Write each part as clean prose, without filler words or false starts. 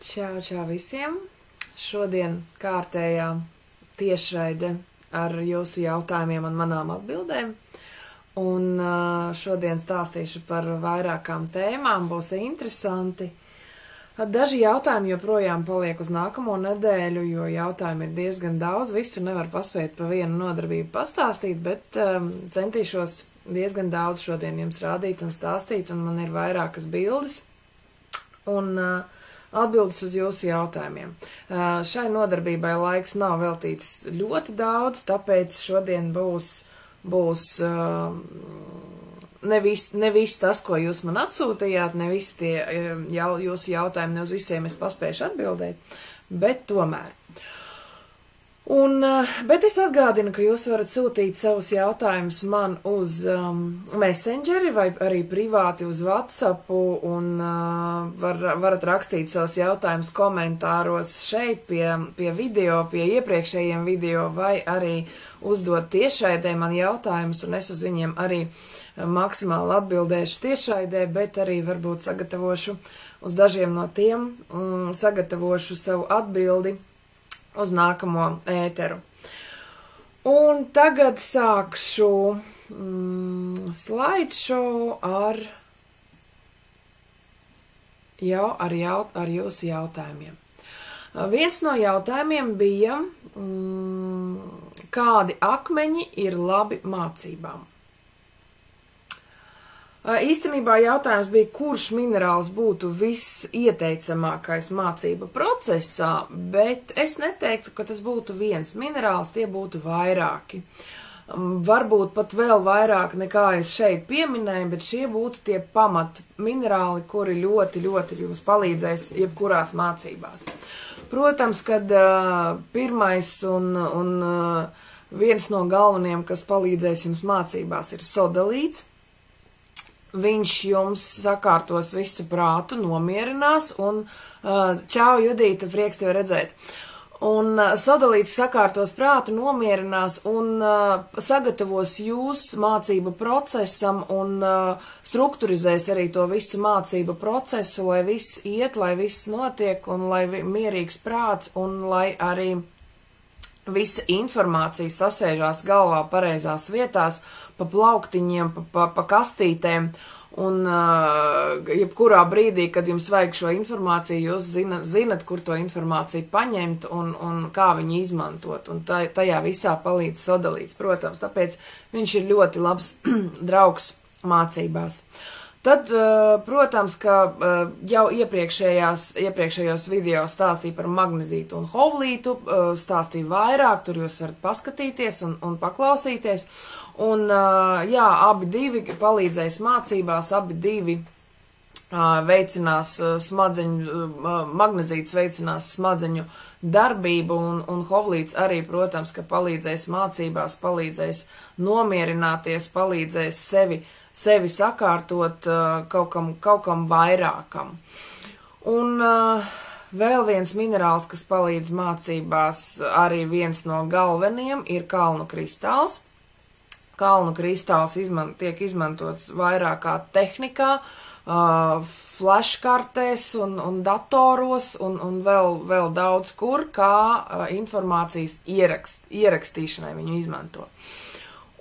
Čau, čau visiem! Šodien kārtējā tiešraide ar jūsu jautājumiem un manām atbildēm. Un šodien stāstīšu par vairākām tēmām, būs interesanti. Daži jautājumi joprojām paliek uz nākamo nedēļu, jo jautājumi ir diezgan daudz. Visu nevar paspēt pa vienu nodarbību pastāstīt, bet centīšos diezgan daudz šodien jums rādīt un stāstīt, un man ir vairākas bildes un atbildes uz jūsu jautājumiem. Šai nodarbībai laiks nav veltīts ļoti daudz, tāpēc šodien būs ne viss tas, ko jūs man atsūtījāt, ne visi tie jūsu jautājumi, ne uz visiem es paspēšu atbildēt, bet tomēr. Bet es atgādinu, ka jūs varat sūtīt savus jautājumus man uz Messengeri vai arī privāti uz WhatsAppu un varat rakstīt savus jautājumus komentāros šeit pie video, pie iepriekšējiem video vai arī uzdot tiešraidē man jautājumus un es uz viņiem arī maksimāli atbildēšu tiešraidē, bet arī varbūt sagatavošu uz dažiem no tiem, sagatavošu savu atbildi uz nākamo ēteru. Un tagad sākšu slideshow ar jūsu jautājumiem. Viens no jautājumiem bija, kādi akmeņi ir labi mācībām? Īstenībā jautājums bija, kurš minerāls būtu visieteicamākais mācību procesā, bet es neteiktu, ka tas būtu viens minerāls, tie būtu vairāki. Varbūt pat vēl vairāk nekā es šeit pieminēju, bet šie būtu tie pamat minerāli, kuri ļoti, ļoti jums palīdzēs jebkurās mācībās. Protams, kad pirmais un viens no galvenajiem, kas palīdzēs jums mācībās, ir sodalīts. Viņš jums sakārtos visu prātu, nomierinās un čau, Judīta, prieks tevi redzēt. Un sodalīts sakārtos prātu, nomierinās un sagatavos jūs mācību procesam un strukturizēs arī to visu mācību procesu, lai viss iet, lai viss notiek un lai mierīgs prāts un lai arī visa informācija sasēžās galvā pareizās vietās, pa plauktiņiem, pa kastītēm, un jebkurā brīdī, kad jums vajag šo informāciju, jūs zinat, kur to informāciju paņemt un kā viņu izmantot, un tajā visā palīdz sodalīts, protams, tāpēc viņš ir ļoti labs draugs mācībās. Tad, protams, ka jau iepriekšējos video stāstīju par magnezītu un hovlītu, stāstīju vairāk, tur jūs varat paskatīties un paklausīties. Un, jā, abi divi palīdzēs mācībās, abi divi veicinās magnezīts veicinās smadzeņu darbību un hovlīts arī, protams, ka palīdzēs mācībās, palīdzēs nomierināties, palīdzēs sevi sakārtot kaut kam vairākam. Un vēl viens minerāls, kas palīdz mācībās, arī viens no galvenajiem, ir kalnu kristāls. Kalnu kristāls tiek izmantots vairākā tehnikā, flashkartēs un datoros un vēl daudz kur, kā informācijas ierakstīšanai viņu izmanto.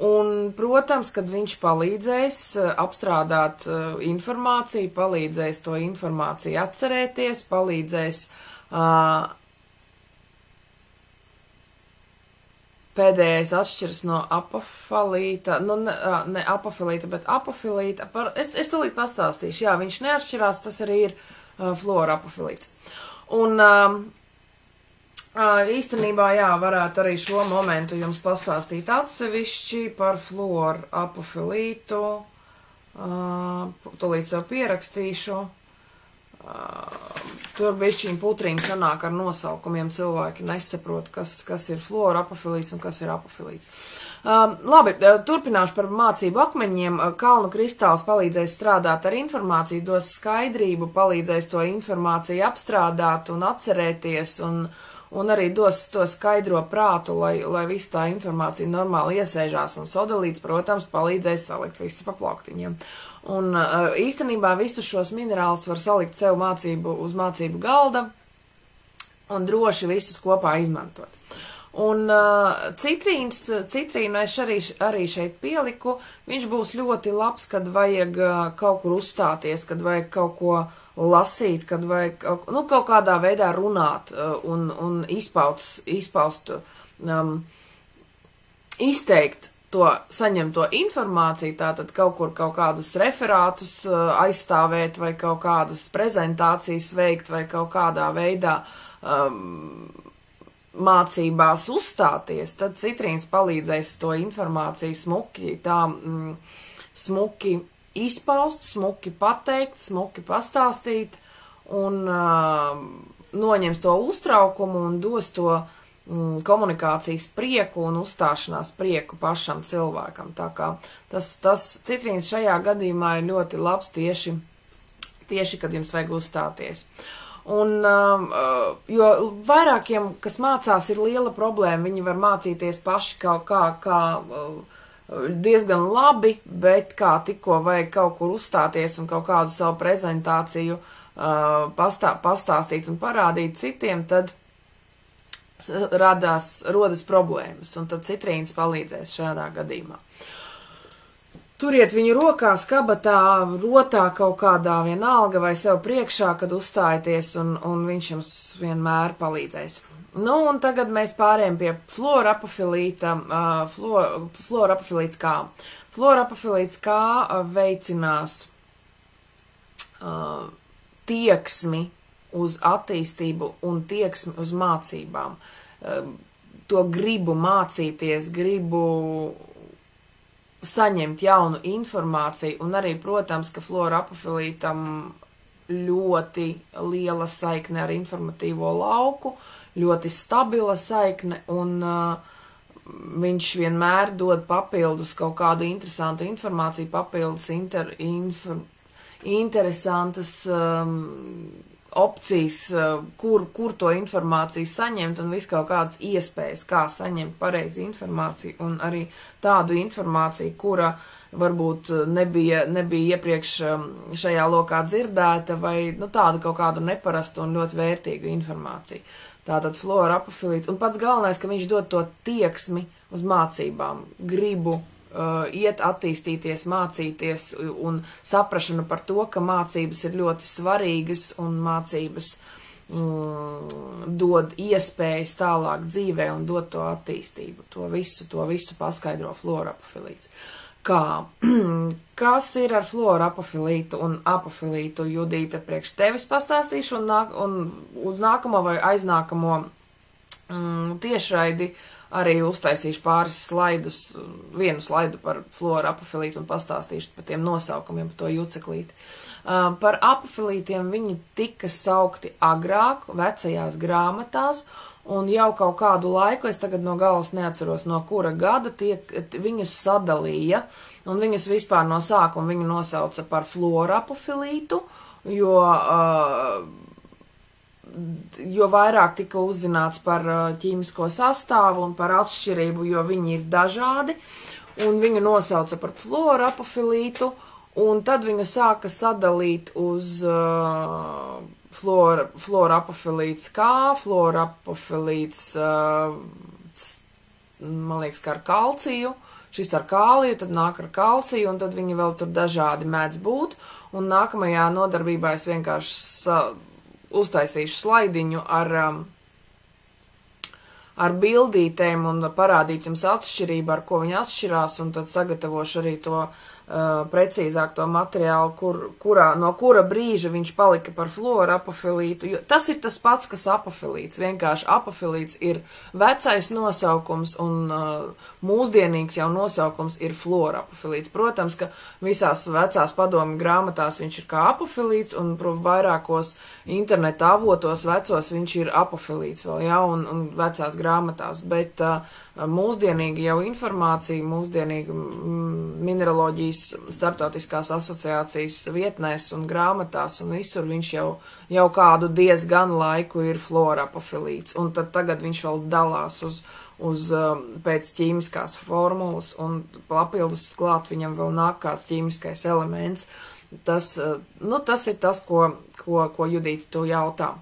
Un, protams, kad viņš palīdzēs apstrādāt informāciju, palīdzēs to informāciju atcerēties, palīdzēs pēdējais atšķiras no apofilīta, ne apofilīta, bet apofilīta. Es tūlīt pastāstīšu, jā, viņš neatšķirās, tas arī ir fluorapofilīts. Un īstenībā, jā, varētu arī šo momentu jums pastāstīt atsevišķi par fluorapofilītu. Tūlīt sev pierakstīšu. Tur bišķiņ putriņi sanāk ar nosaukumiem, cilvēki nesaprot, kas ir fluorapofilīts un kas ir apofilīts. Labi, turpināšu par mācību akmeņiem. Kalnu kristāls palīdzēs strādāt ar informāciju, dos skaidrību, palīdzēs to informāciju apstrādāt un atcerēties un arī dos to skaidro prātu, lai viss tā informācija normāli iesēžās un sodalīts, protams, palīdzēs salikt visu pa plauktiņiem. Un īstenībā visus šos minerālus var salikt sev uz mācību galda, un droši visus kopā izmantot. Un citrīnu es arī šeit pieliku. Viņš būs ļoti labs, kad vajag kaut kur uzstāties, kad vajag kaut ko lasīt, kad vajag kaut kādā veidā runāt un izteikt to saņemto informāciju, tātad kaut kādus referātus aizstāvēt vai kaut kādas prezentācijas veikt vai kaut kādā veidā mācībās uzstāties, tad citrīns palīdzēs to informāciju smuki izpaust, smuki pateikt, smuki pastāstīt un noņems to uztraukumu un dos to komunikācijas prieku un uzstāšanās prieku pašam cilvēkam. Tā kā tas citrīns šajā gadījumā ir ļoti labs tieši, kad jums vajag uzstāties. Un, jo vairākiem, kas mācās, ir liela problēma, viņi var mācīties paši kaut kā diezgan labi, bet kā tikko vajag kaut kur uzstāties un kaut kādu savu prezentāciju pastāstīt un parādīt citiem, tad rodas problēmas, un tad citrīns palīdzēs šādā gadījumā. Turiet viņu rokās, kabatā, rotā kaut kādā vienalga vai sev priekšā, kad uzstājaties, un viņš jums vienmēr palīdzēs. Nu, un tagad mēs pārējām pie florapofilīta, florapofilīts K. Florapofilīts K veicinās tieksmi uz attīstību un tieksmi uz mācībām. To gribu mācīties, gribu saņemt jaunu informāciju, un arī, protams, ka florapofilītam ļoti liela saikne ar informatīvo lauku, ļoti stabila saikne, un viņš vienmēr dod papildus kaut kādu interesantu informāciju, papildus interesantas opcijas, kur to informāciju saņemt, un viss kaut kādas iespējas, kā saņemt pareizi informāciju, un arī tādu informāciju, kura varbūt nebija iepriekš šajā lokā dzirdēta, vai tādu kaut kādu neparastu un ļoti vērtīgu informāciju. Tātad florapofilīts, un pats galvenais, ka viņš dod to tieksmi uz mācībām, gribu iet attīstīties, mācīties un saprašanu par to, ka mācības ir ļoti svarīgas un mācības dod iespējas tālāk dzīvē un dod to attīstību. To visu paskaidro florapofilīts. Kas ir ar florapofilītu un apofilītu, Judīte, priekš tevis pastāstīšu un uz nākamo vai aiznākamo tiešraidi arī uztaisīšu pāris slaidus, vienu slaidu par florapofilītu un pastāstīšu par tiem nosaukumiem, par to juceklīti. Par apofilītiem viņi tika saukti agrāk, vecajās grāmatās, un jau kaut kādu laiku, es tagad no galvas neatceros, no kura gada viņus sadalīja, un viņus vispār no sākuma viņu nosauca par florapofilītu, jo vairāk tika uzzināts par ķīmisko sastāvu un par atšķirību, jo viņi ir dažādi, un viņu nosauca par florapofilītu, un tad viņu sāka sadalīt uz florapofilīts K, florapofilīts, man liekas, kā ar kalciju, šis ar kāliju, tad nāk ar kalciju, un tad viņi vēl tur dažādi mēdz būt, un nākamajā nodarbībā es vienkārši uztaisīšu slaidiņu ar bildītēm un parādīt jums atšķirību, ar ko viņi atšķirās, un tad sagatavošu arī to precīzāk to materiālu, no kura brīža viņš palika par florapofilītu. Tas ir tas pats, kas apofilīts. Vienkārši apofilīts ir vecais nosaukums un mūsdienīgs jau nosaukums ir florapofilīts. Protams, ka visās vecās padomju grāmatās viņš ir kā apofilīts, un vairākos interneta avotos vecos viņš ir apofilīts vēl, ja, un vecās grāmatās, bet mūsdienīgi jau informācija, mūsdienīgi mineraloģijas starptautiskās asociācijas vietnēs un grāmatās un visur viņš jau kādu diezgan laiku ir florapofilīts, un tad tagad viņš vēl dalās uz pēc ķīmiskās formulas, un papildus klāt viņam vēl nāk kāds ķīmiskais elements. Tas ir tas, ko Judīte tu jautā.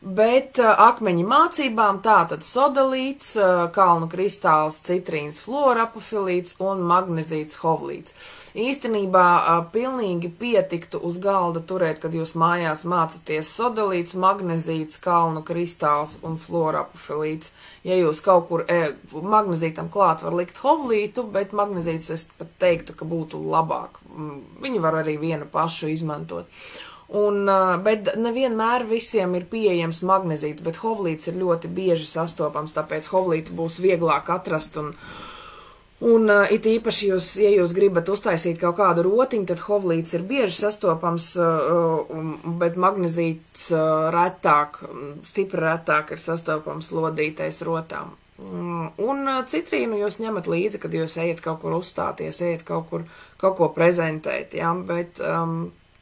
Bet akmeņi mācībām tātad sodalīts, kalnu kristāls, citrīns, fluorapafilīts un magnezīts hovlīts. Īstenībā pilnīgi pietiktu uz galda turēt, kad jūs mājās mācaties sodalīts, magnezīts, kalnu kristāls un fluorapafilīts. Ja jūs kaut kur magnezītam klāt var likt hovlītu, bet magnezīts es pat teiktu, ka būtu labāk. Viņi var arī vienu pašu izmantot. Bet nevienmēr visiem ir pieejams magnezīts, bet hovlīts ir ļoti bieži sastopams, tāpēc hovlītu būs vieglāk atrast un it īpaši ja jūs gribat uztaisīt kaut kādu rotiņu, tad hovlīts ir bieži sastopams, bet magnezīts retāk, stipri retāk ir sastopams lodītais rotām. Un citrīnu jūs ņemat līdzi, kad jūs ejat kaut kur uzstāties, ejat kaut ko prezentēt, ja, bet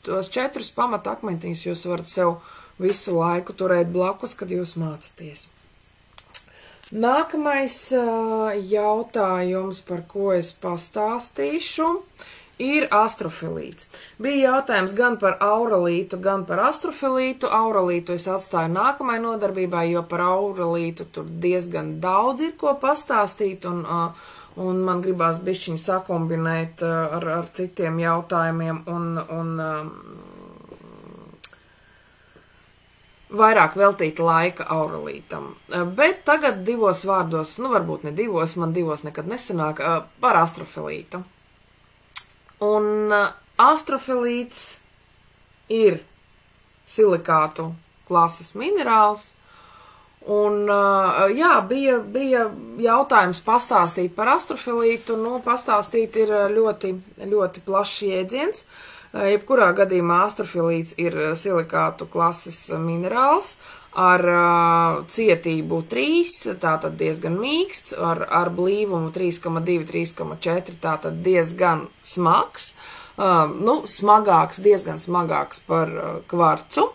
tos 4 pamata akmentiņus jūs varat sev visu laiku turēt blakus, kad jūs mācaties. Nākamais jautājums, par ko es pastāstīšu, ir astrofilīts. Bija jautājums gan par auralītu, gan par astrofilītu. Auralītu es atstāju nākamai nodarbībai, jo par auralītu tur diezgan daudz ir ko pastāstīt, un man gribās bišķiņu sakombinēt ar citiem jautājumiem un vairāk veltīt laika auralītam. Bet tagad 2 vārdos, varbūt ne 2, man 2 nekad nesanāk, par astrofilītu. Un astrofilīts ir silikātu klases minerāls. Un, jā, bija jautājums pastāstīt par astrofilītu. Pastāstīt ir ļoti, ļoti plašs jēdziens. Jebkurā gadījumā astrofilīts ir silikātu klases minerāls ar cietību 3, tātad diezgan mīksts, ar blīvumu 3,2, 3,4, tātad diezgan smags. Smagāks, diezgan smagāks par kvarcu.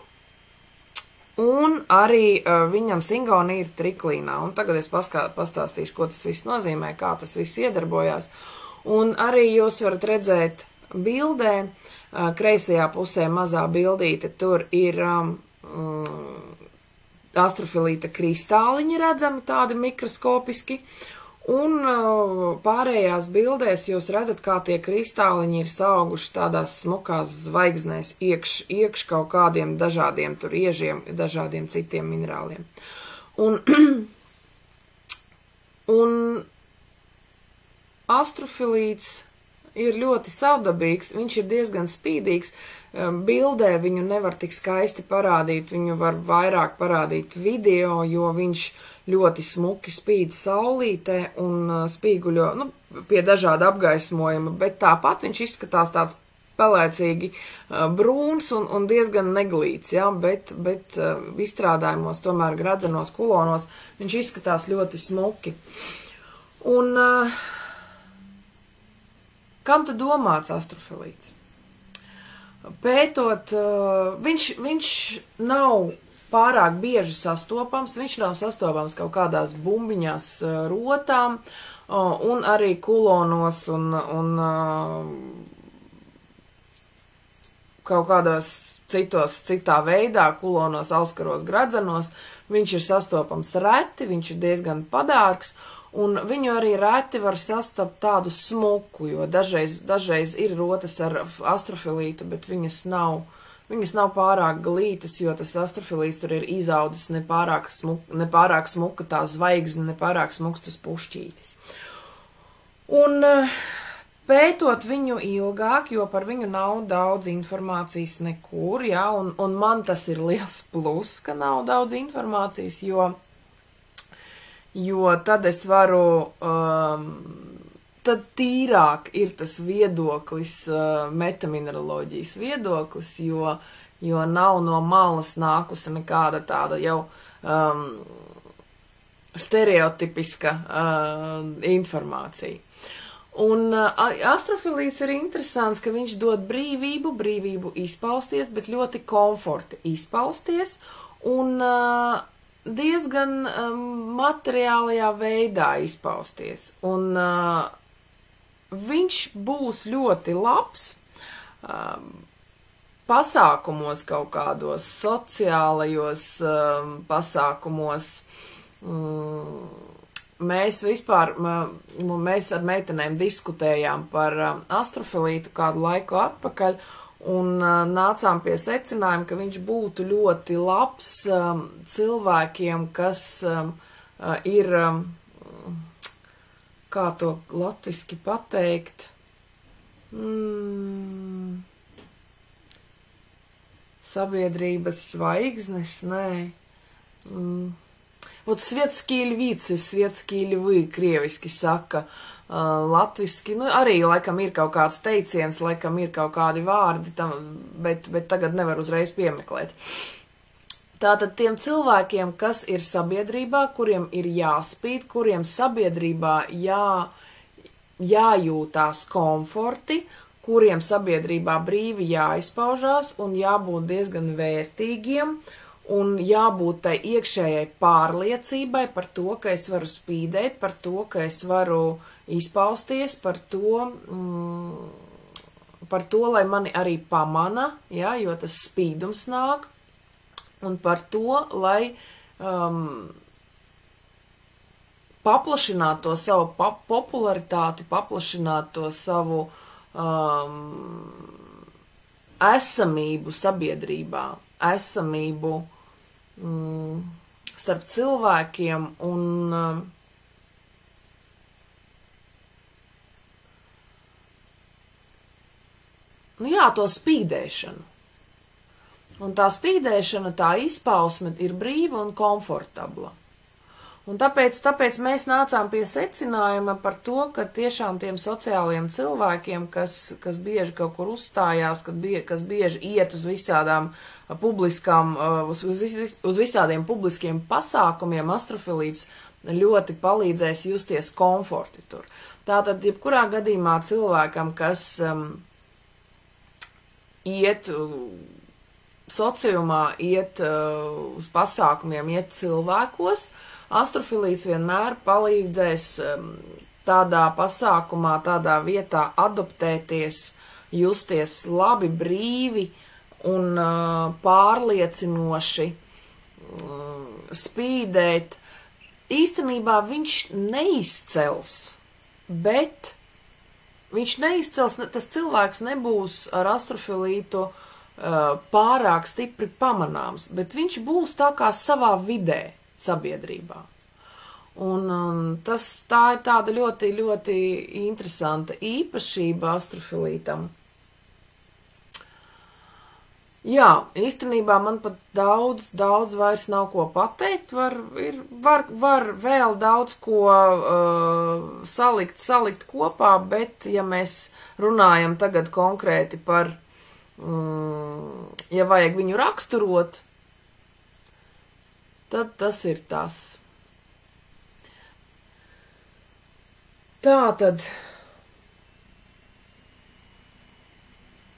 Un arī viņam singonija ir triklīnā. Un tagad es pastāstīšu, ko tas viss nozīmē, kā tas viss iedarbojās. Un arī jūs varat redzēt bildē, kreisajā pusē mazā bildīte, tur ir astrofilīta kristāliņi redzami, tādi mikroskopiski. Un pārējās bildēs jūs redzat, kā tie kristāliņi ir sauguši tādās smukās zvaigznēs iekš kaut kādiem dažādiem tur iežiem, dažādiem citiem minerāliem. Un astrofilīts ir ļoti savdabīgs, viņš ir diezgan spīdīgs. Bildē viņu nevar tik skaisti parādīt, viņu var vairāk parādīt video, jo viņš ļoti smuki spīd saulītē un spīguļo pie dažāda apgaismojuma, bet tāpat viņš izskatās tāds pelēcīgi brūns un diezgan neglīts, ja? Bet izstrādājumos, tomēr gradzenos kulonos, viņš izskatās ļoti smuki. Un kam tad domāts astrofilīts? Pētot, viņš nav pārāk bieži sastopams, viņš nav sastopams kaut kādās bumbiņās rotām, un arī kulonos un kaut kādās citā veidā, kulonos, auskaros, gradzenos. Viņš ir sastopams reti, viņš ir diezgan padārgs, un viņu arī reti var sastapt tādu smuku, jo dažreiz ir rotas ar astrofilītu, bet viņas nav pārāk glītas, jo tas astrofilīts tur ir izaudzis nepārāk smuka tā zvaigzne, nepārāk smuks tas pušķītis. Un pētot viņu ilgāk, jo par viņu nav daudz informācijas nekur, ja, un man tas ir liels plus, ka nav daudz informācijas, jo tad es varu, tad tīrāk ir tas viedoklis, metamineraloģijas viedoklis, jo nav no malas nākusi nekāda tāda jau stereotipiska informācija. Un astrofilīts ir interesants, ka viņš dod brīvību izpausties, bet ļoti komforti izpausties un diezgan materiālajā veidā izpausties. Un viņš būs ļoti labs pasākumos, kaut kādos sociālajos pasākumos, mēs ar meitenēm diskutējām par astrofilītu kādu laiku atpakaļ un nācām pie secinājuma, ka viņš būtu ļoti labs cilvēkiem, kas ir, kā to latviski pateikt, sabiedrības zvaigznes, nē. Вот svietskīļi vīcis, svietskīļi vī, krieviski saka, latviski, nu arī laikam ir kaut kāds teiciens, laikam ir kaut kādi vārdi, bet tagad nevar uzreiz piemeklēt. Tātad tiem cilvēkiem, kas ir sabiedrībā, kuriem ir jāspīd, kuriem sabiedrībā jājūtās komforti, kuriem sabiedrībā brīvi jāizpaužās un jābūt diezgan vērtīgiem un jābūt tai iekšējai pārliecībai par to, ka es varu spīdēt, par to, ka es varu izpausties, par to, lai mani arī pamana, ja, jo tas spīdums nāk, un par to, lai paplašinātu to savu popularitāti, paplašinātu to savu esamību sabiedrībā, esamību starp cilvēkiem un nu jā, to spīdēšanu. Un tā spīdēšana, tā izpausme ir brīva un komfortabla. Un tāpēc mēs nācām pie secinājuma par to, ka tiešām tiem sociālajiem cilvēkiem, kas bieži kaut kur uzstājās, kas bieži iet uz visādām publiskām, uz visādiem publiskiem pasākumiem, astrofilīts ļoti palīdzēs justies komforti tur. Tātad, jebkurā gadījumā cilvēkam, kas iet sociumā, iet uz pasākumiem, iet cilvēkos, astrofilīts vienmēr palīdzēs tādā pasākumā, tādā vietā adoptēties, justies labi, brīvi un pārliecinoši spīdēt. Īstenībā viņš neizcels, bet tas cilvēks nebūs ar astrofilītu pārāk stipri pamanāms, bet viņš būs tā kā savā vidē, sabiedrībā. Un tā ir tāda ļoti, ļoti interesanta īpašība astrofilītam. Jā, īstenībā man pat daudz vairs nav ko pateikt, var vēl daudz ko salikt kopā, bet ja mēs runājam tagad konkrēti par, ja vajag viņu raksturot, tad tas ir tas. Tātad,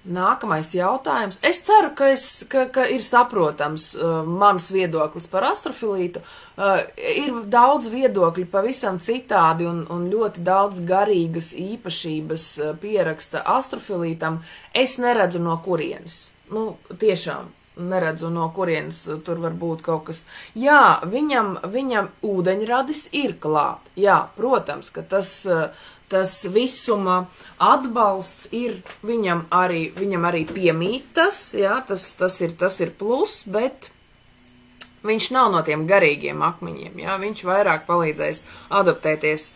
nākamais jautājums. Es ceru, ka ir saprotams mans viedoklis par astrofilītu. Ir daudz viedokļu pavisam citādi un ļoti daudz garīgas īpašības pieraksta astrofilītam. Es neredzu no kurienes. Nu, tiešām. Neredzu, no kurienes tur var būt kaut kas. Jā, viņam ūdeņradis ir klāt. Jā, protams, ka tas visuma atbalsts ir viņam arī piemīt tas, jā, tas ir plus, bet viņš nav no tiem garīgiem akmeņiem, jā, viņš vairāk palīdzēs adaptēties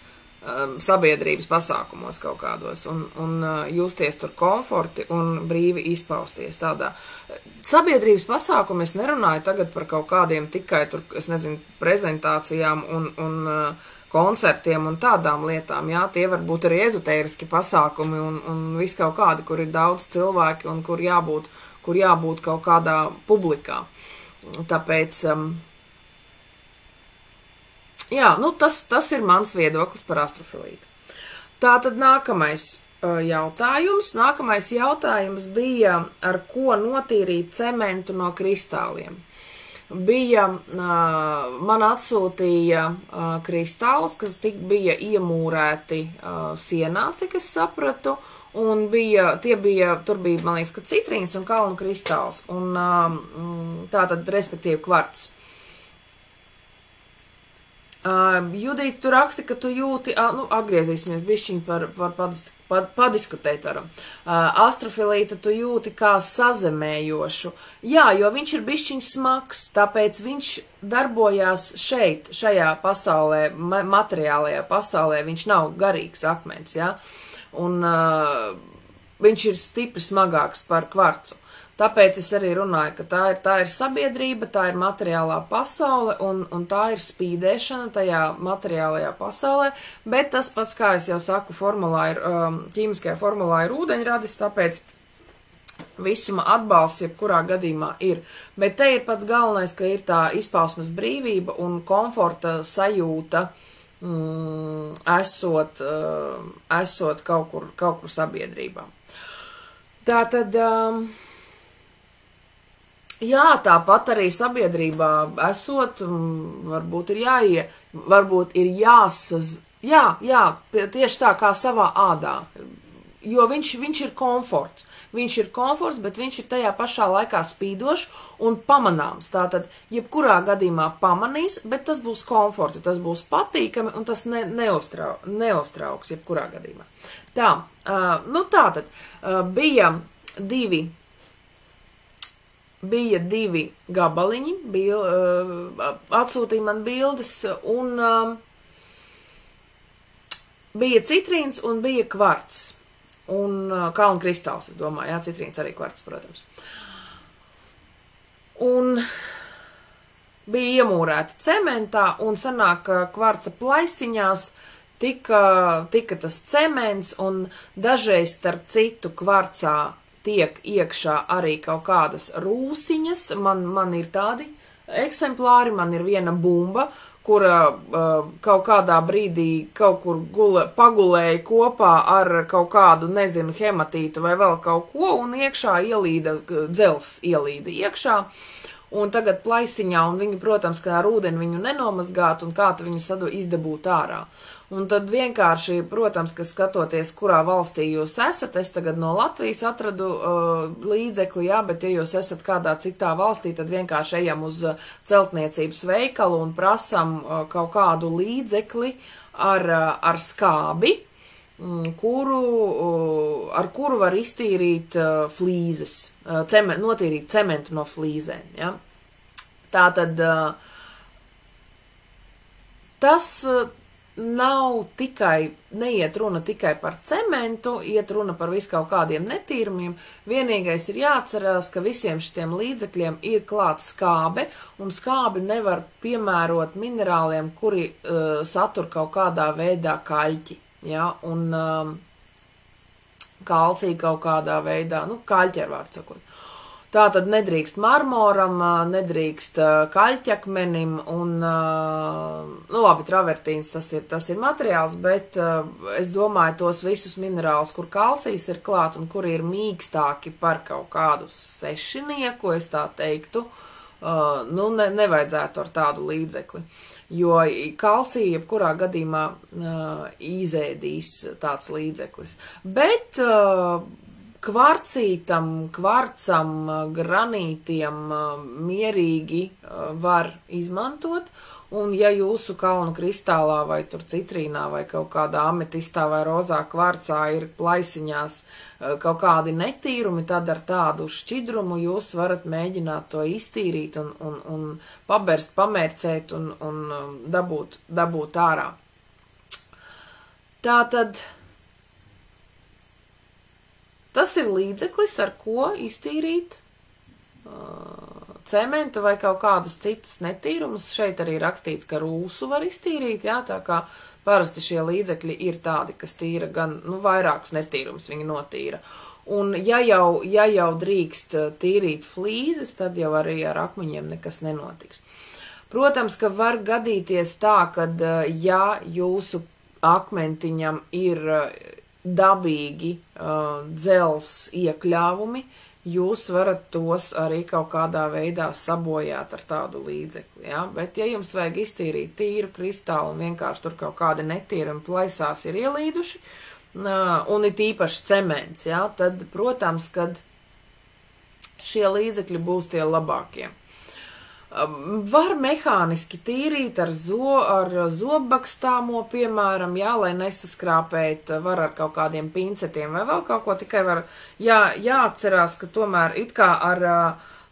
sabiedrības pasākumos kaut kādos un justies tur komforti un brīvi izpausties tādā. Sabiedrības pasākumi es nerunāju tagad par kaut kādiem tikai tur, es nezinu, prezentācijām un koncertiem un tādām lietām, jā, tie var būt arī ezotēriski pasākumi un viss kaut kādi, kur ir daudz cilvēki un kur jābūt kaut kādā publikā. Tāpēc jā, nu tas ir mans viedoklis par astrofilītu. Tātad nākamais jautājums. Nākamais jautājums bija, ar ko notīrīt cementu no kristāliem. Man atsūtīja kristālus, kas bija iemūrēti sienā, cik es sapratu, Un tur bija, man liekas, ka citrīns un kalnu kristāls, un tātad, respektīvi, kvarts. Judīte, tu raksti, ka tu jūti, atgriezīsimies bišķiņ par padiskutēt varam. Astrofilītu tu jūti kā sazemējošu. Jā, jo viņš ir bišķiņ smags, tāpēc viņš darbojās šeit, šajā pasaulē, materiālajā pasaulē, viņš nav garīgs akmens, jā. Un viņš ir stipri smagāks par kvarcu. Tāpēc es arī runāju, ka tā ir sabiedrība, tā ir materiālā pasaule un tā ir spīdēšana tajā materiālajā pasaulē, bet tas pats, kā es jau saku, ķīmiskajā formulā ir ūdeņradis, tāpēc visuma atbalsts jebkurā gadījumā ir. Bet te ir pats galvenais, ka ir tā izpausmes brīvība un komforta sajūta, esot kaut kur sabiedrībā. Tātad, jā, tāpat arī sabiedrībā esot, varbūt ir tieši tā kā savā ādā, jo viņš ir komforts. Viņš ir komforts, bet viņš ir tajā pašā laikā spīdošs un pamanāms. Tātad, jebkurā gadījumā pamanīs, bet tas būs komforti, tas būs patīkami un tas neuztrauks jebkurā gadījumā. Tātad, bija divi gabaliņi, atsūtīja man bildes, un bija citrīns un bija kvarts. Un kalnu kristāls, es domāju, jā, citrīns arī kvarts, protams. Un bija iemūrēti cementā, un sanāk, ka kvarca plaisiņās tika tas cements, un dažreiz starp citu kvarcā tiek iekšā arī kaut kādas rūsiņas. Man ir tādi eksemplāri, man ir viena bumba, kura kaut kādā brīdī kaut kur pagulēja kopā ar kaut kādu, nezinu, hematītu vai vēl kaut ko, un iekšā dzels ielīda iekšā, un tagad plaisiņā, un viņi, protams, kā ar ūdeni viņu nenomazgāt, un kā tu viņu izdabūt ārā. Un tad vienkārši, protams, ka skatoties, kurā valstī jūs esat, es tagad no Latvijas atradu līdzekli, jā, bet ja jūs esat kādā citā valstī, tad vienkārši ejam uz celtniecības veikalu un prasam kaut kādu līdzekli ar skābi, ar kuru var iztīrīt flīzes, notīrīt cementu no flīzēm, jā. Tātad tas neiet runa tikai par cementu, iet runa par visu kaut kādiem netīrumiem. Vienīgais ir jāatcerās, ka visiem šitiem līdzekļiem ir klāta skābe, un skābi nevar piemērot minerāliem, kuri satur kaut kādā veidā kaļķi, ja? Un kalciju kaut kādā veidā, kaļķi ar vārdu sakot. Tā tad nedrīkst marmoram, nedrīkst kaļķakmenim un, labi, travertīns tas ir materiāls, bet es domāju tos visus minerālus, kur kalcijs ir klāt un kuri ir mīkstāki par kaut kādu sešinieku, es tā teiktu, nevajadzētu ar tādu līdzekli, jo kalciju jebkurā gadījumā izēdīs tāds līdzeklis. Bet kvarcītam, kvarcam, granītiem mierīgi var izmantot, un ja jūsu kalnu kristālā vai tur citrīnā vai kaut kādā ametistā vai rozā kvarcā ir plaisiņās kaut kādi netīrumi, tad ar tādu šķidrumu jūs varat mēģināt to iztīrīt un paberst, pamērcēt un dabūt ārā. Tātad tas ir līdzeklis, ar ko iztīrīt cementu vai kaut kādus citus netīrumus. Šeit arī rakstīt, ka rūsu var iztīrīt, jā, tā kā parasti šie līdzekļi ir tādi, kas tīra gan, vairākus netīrumus viņi notīra. Un ja jau drīkst tīrīt flīzes, tad jau arī ar akmeņiem nekas nenotiks. Protams, ka var gadīties tā, kad ja jūsu akmentiņam ir dabīgi dzels iekļāvumi, jūs varat tos arī kaut kādā veidā sabojāt ar tādu līdzekli, ja? Bet ja jums vajag iztīrīt tīru kristālu un vienkārši tur kaut kādi netīrumi plaisās ir ielīduši, un it īpaši cements, jā, tad, protams, kad šie līdzekļi būs tie labākie. Var mehāniski tīrīt ar zobbakstāmo, piemēram, jā, lai nesaskrāpēt, var ar kaut kādiem pincetiem vai vēl kaut ko, tikai var jāatcerās, ka tomēr it kā ar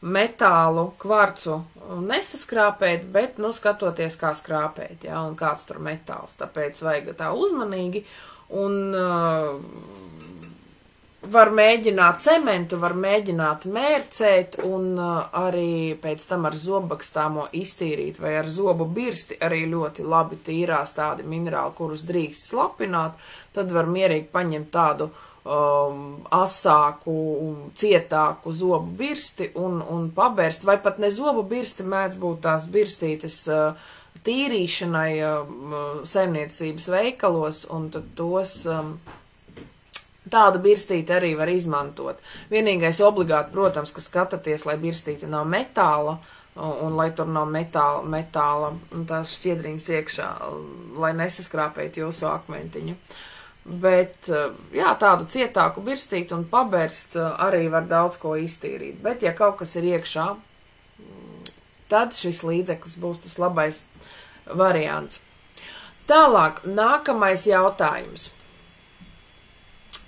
metālu kvarcu nesaskrāpēt, bet, nu, skatoties, kā skrāpēt, jā, un kāds tur metāls, tāpēc vajag tā uzmanīgi, un var mēģināt cementu, var mēģināt mērcēt, un arī pēc tam ar zobbakstāmo iztīrīt, vai ar zobu birsti arī ļoti labi tīrās tādi minerāli, kurus drīkst slapināt, tad var mierīgi paņemt tādu asāku, cietāku zobu birsti un pabērst, vai pat ne zobu birsti, mēdz būt tās birstītes tīrīšanai saimniecības veikalos, un tad tos tādu birstīti arī var izmantot. Vienīgais obligāti, protams, ka skatāties, lai birstīte nav metāla, un lai tur nav metāla tās šķiedriņas iekšā, lai nesaskrāpēt jūsu akmentiņu. Bet, jā, tādu cietāku birstīti un pabērst arī var daudz ko iztīrīt. Bet, ja kaut kas ir iekšā, tad šis līdzeklis būs tas labais variants. Tālāk, nākamais jautājums.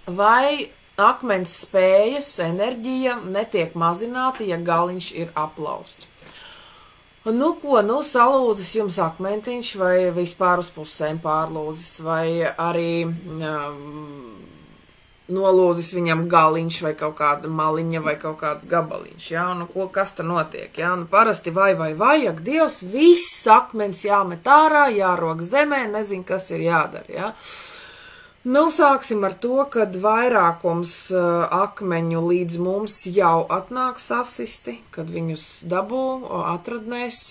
Vai akmens spējas, enerģija netiek mazināta, ja galiņš ir aplausts? Nu ko, nu salūzis jums akmentiņš vai vispār uz pusēm pārlūzis, vai arī nolūzis viņam galiņš vai kaut kāda maliņa vai kaut kāds gabaliņš, jā, nu ko, kas ta notiek, jā, nu parasti vai, ak, Dievs, viss akmens jāmet ārā, jārok zemē, nezinu, kas ir jādara, jā. Nu, sāksim ar to, kad vairākums akmeņu līdz mums jau atnāk sasisti, kad viņus dabū, atradnēs,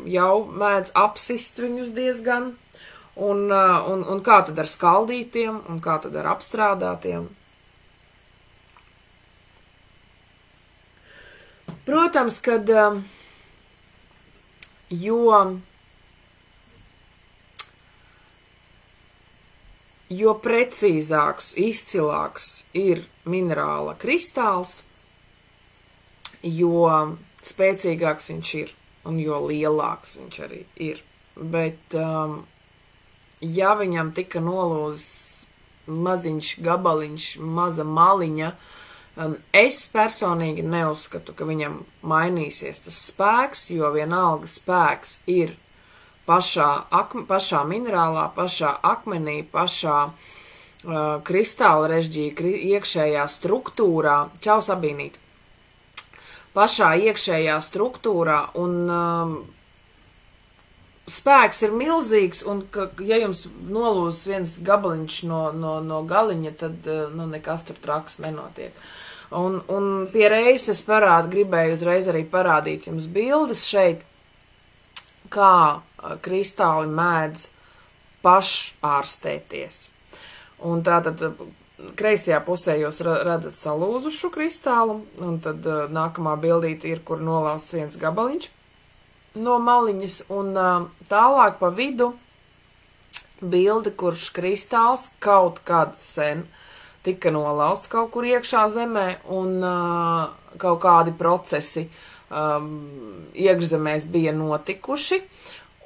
jau mēdz apsist viņus diezgan, un kā tad ar skaldītiem, un kā tad ar apstrādātiem. Protams, kad jo precīzāks, izcilāks ir minerāla kristāls, jo spēcīgāks viņš ir un jo lielāks viņš arī ir. Bet, ja viņam tika nolūzis maziņš gabaliņš, maza maliņa, es personīgi neuzskatu, ka viņam mainīsies tas spēks, jo vienalga spēks ir pašā minerālā, pašā akmenī, pašā kristāla režģī, iekšējā struktūrā, čau Sabīnīt, pašā iekšējā struktūrā, un spēks ir milzīgs, un ja jums nolūz viens gabaliņš no galiņa, tad nu, nekas tur traks nenotiek. Un pie reizes gribēju uzreiz arī parādīt jums bildes šeit, kā kristāli mēdz pašārstēties. Un tātad kreisajā pusē jūs redzat salūzušu kristālu, un tad nākamā bildīte ir, kur nolausts viens gabaliņš no maliņas, un tālāk pa vidu bilde, kurš kristāls kaut kad sen tika nolausts kaut kur iekšā zemē, un kaut kādi procesi iekšzemēs bija notikuši,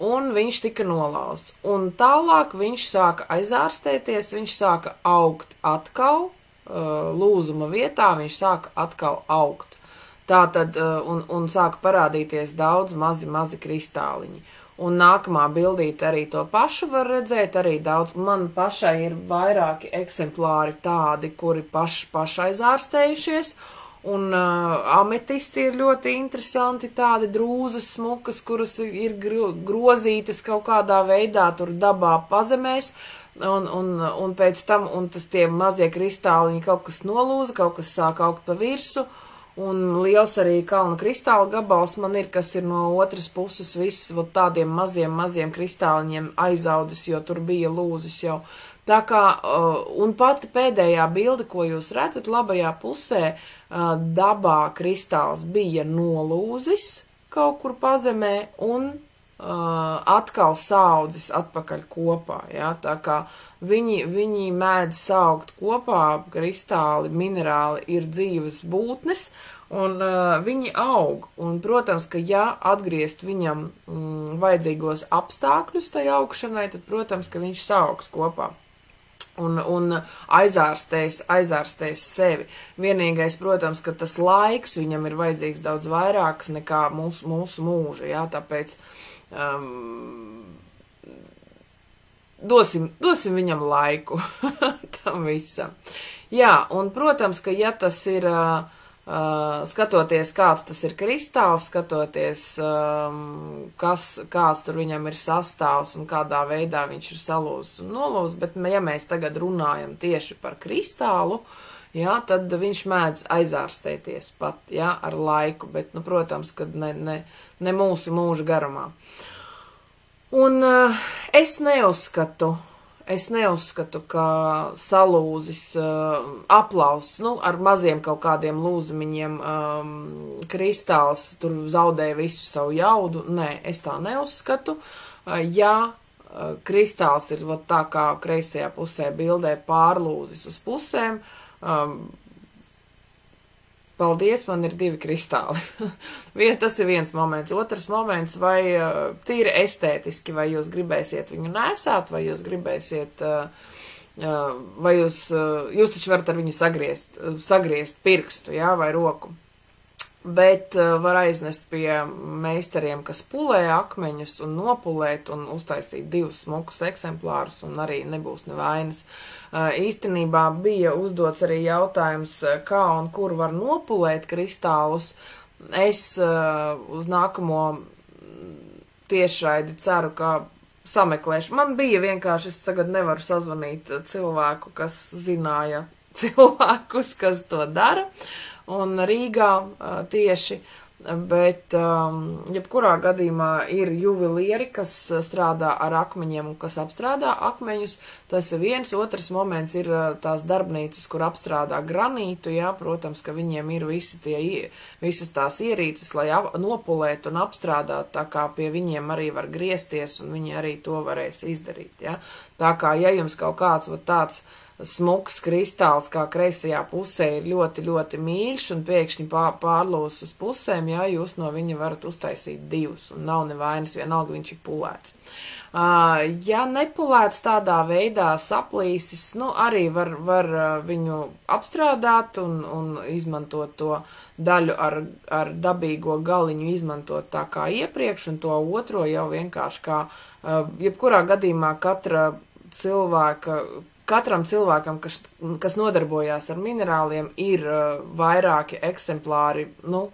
un viņš tika nolausts. Un tālāk viņš sāka aizārstēties, viņš sāka augt atkal, lūzuma vietā viņš sāka atkal augt. Tātad, un sāka parādīties daudz mazi kristāliņi. Un nākamā bildīte arī to pašu var redzēt, arī daudz, man pašai ir vairāki eksemplāri tādi, kuri paši aizārstējušies, un ametisti ir ļoti interesanti, tādi drūzas smukas, kuras ir grozītas kaut kādā veidā tur dabā pazemēs, un pēc tam, un tas tie mazie kristāliņi kaut kas nolūza, kaut kas sāk augt pa virsu, un liels arī kalnu kristāla gabals man ir, kas ir no otras puses viss tādiem maziem kristāliņiem aizaudzis, jo tur bija lūzis jau. Tā kā, un pati pēdējā bilde, ko jūs redzat, labajā pusē, dabā kristāls bija nolūzis kaut kur pazemē, un atkal saudzis atpakaļ kopā, ja, tā kā viņi mēdz saugt kopā, kristāli, minerāli ir dzīves būtnes, un viņi aug, un, protams, ka ja atgriezt viņam vajadzīgos apstākļus tai augšanai, tad, protams, ka viņš saugs kopā. Un aizārstēs sevi. Vienīgais, protams, ka tas laiks viņam ir vajadzīgs daudz vairāks nekā mūsu mūža, jā, tāpēc dosim viņam laiku tam visam. Jā, un, protams, ka ja tas ir, skatoties, kāds tas ir kristāls, skatoties, kāds tur viņam ir sastāvs un kādā veidā viņš ir salūzis un nolūzis, bet ja mēs tagad runājam tieši par kristālu, jā, tad viņš mēdz aizārstēties pat, jā, ar laiku, bet, nu, protams, kad ne mūsu mūža garumā. Un es neuzskatu, ka salūzis aplausts, nu, ar maziem kaut kādiem lūzumiņiem kristāls tur zaudēja visu savu jaudu. Nē, es tā neuzskatu. Ja kristāls ir tā kā kreisajā pusē bildē pārlūzis uz pusēm, paldies, man ir 2 kristāli. Tas ir viens moments. Otrs moments, vai tīri estētiski, vai jūs gribēsiet viņu nēsāt, vai jūs gribēsiet, vai jūs taču varat ar viņu sagriezt pirkstu, jā, vai roku. Bet var aiznest pie meistariem, kas pulē akmeņus un nopulēt un uztaisīt 2 smukus eksemplārus un arī nebūs nevainas. Īstenībā bija uzdots arī jautājums, kā un kur var nopulēt kristālus. Es uz nākamo tiešraidi ceru, ka sameklēšu. Man bija vienkārši, es tagad nevaru sazvanīt cilvēku, kas zināja cilvēkus, kas to dara. Un Rīgā tieši, bet jebkurā gadījumā ir juvelieri, kas strādā ar akmeņiem un kas apstrādā akmeņus. Tas ir viens. Otrs moments ir tās darbnīcas, kur apstrādā granītu, jā, protams, ka viņiem ir visas tās ierīces, lai nopulētu un apstrādāt, tā kā pie viņiem arī var griezties un viņi arī to varēs izdarīt, jā. Tā kā, ja jums kaut kāds tāds smuks kristāls, kā kreisajā pusē ir ļoti, ļoti mīļš un pēkšņi pārlūs uz pusēm, jā, jūs no viņa varat uztaisīt 2 un nav nevainas, vienalga viņš ir pulēts. Ja nepulēts tādā veidā saplīsis, nu, arī var viņu apstrādāt un izmantot to daļu ar dabīgo galiņu, izmantot tā kā iepriekš, un to otro jau vienkārši kā, jebkurā gadījumā katram cilvēkam, kas nodarbojās ar minerāliem, ir vairāki eksemplāri, nu,